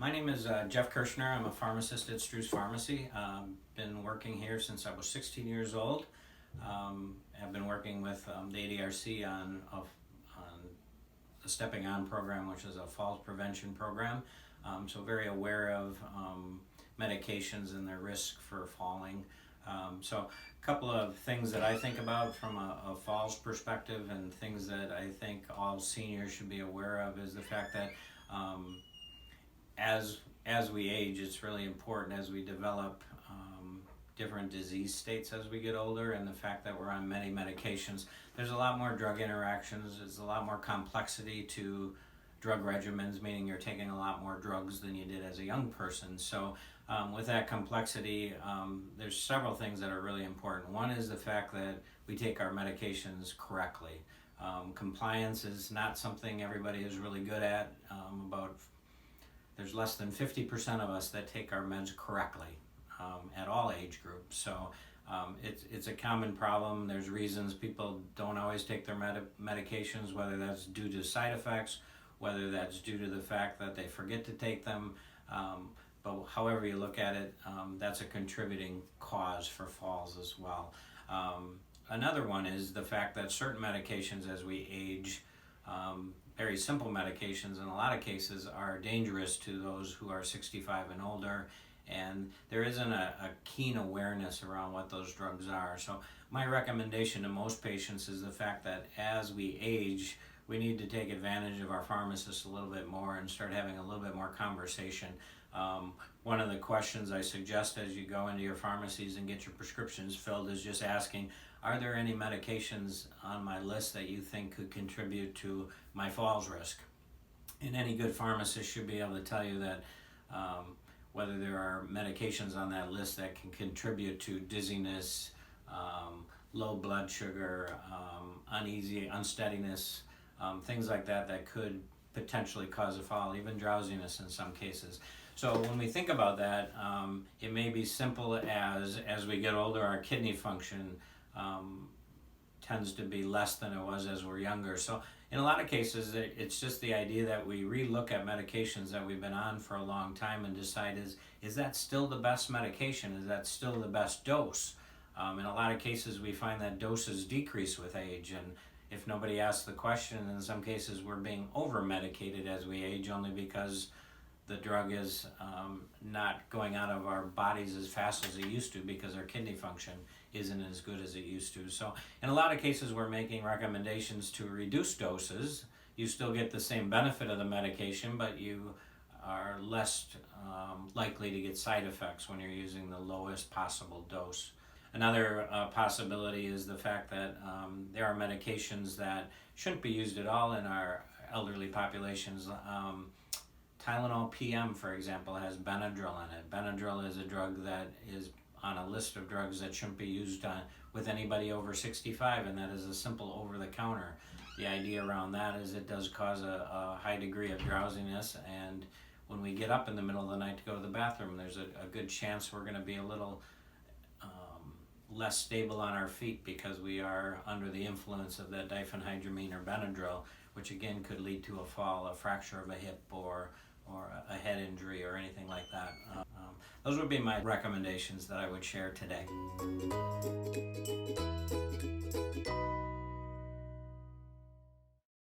My name is Jeff Kirshner. I'm a pharmacist at Stru's Pharmacy. Been working here since I was 16 years old. I've been working with the ADRC on the Stepping On program, which is a falls prevention program. So very aware of medications and their risk for falling. So a couple of things that I think about from a falls perspective and things that I think all seniors should be aware of is the fact that as we age, it's really important as we develop different disease states as we get older, and the fact that we're on many medications. There's a lot more drug interactions. There's a lot more complexity to drug regimens, meaning you're taking a lot more drugs than you did as a young person. So with that complexity, there's several things that are really important. One is the fact that we take our medications correctly. Compliance is not something everybody is really good at. There's less than 50% of us that take our meds correctly at all age groups. So it's a common problem. There's reasons people don't always take their medications, whether that's due to side effects, whether that's due to the fact that they forget to take them. But however you look at it, that's a contributing cause for falls as well. Another one is the fact that certain medications as we age, very simple medications in a lot of cases, are dangerous to those who are 65 and older, and there isn't a keen awareness around what those drugs are. So my recommendation to most patients is the fact that as we age, we need to take advantage of our pharmacists a little bit more and start having a little bit more conversation. One of the questions I suggest as you go into your pharmacies and get your prescriptions filled is just asking, are there any medications on my list that you think could contribute to my falls risk? And any good pharmacist should be able to tell you that whether there are medications on that list that can contribute to dizziness, low blood sugar, unsteadiness, things like that that could potentially cause a fall, even drowsiness in some cases. So when we think about that, it may be simple as we get older, our kidney function tends to be less than it was as we're younger. So in a lot of cases, it's just the idea that we relook at medications that we've been on for a long time and decide, is that still the best medication? Is that still the best dose? In a lot of cases, we find that doses decrease with age, and if nobody asks the question, in some cases we're being over-medicated as we age only because the drug is not going out of our bodies as fast as it used to because our kidney function isn't as good as it used to. So in a lot of cases we're making recommendations to reduce doses. You still get the same benefit of the medication, but you are less likely to get side effects when you're using the lowest possible dose. Another possibility is the fact that there are medications that shouldn't be used at all in our elderly populations. Tylenol PM, for example, has Benadryl in it. Benadryl is a drug that is on a list of drugs that shouldn't be used with anybody over 65, and that is a simple over-the-counter. The idea around that is it does cause a high degree of drowsiness, and when we get up in the middle of the night to go to the bathroom, there's a good chance we're going to be a little less stable on our feet because we are under the influence of that diphenhydramine or Benadryl, which again could lead to a fall, a fracture of a hip, or a head injury or anything like that. Those would be my recommendations that I would share today.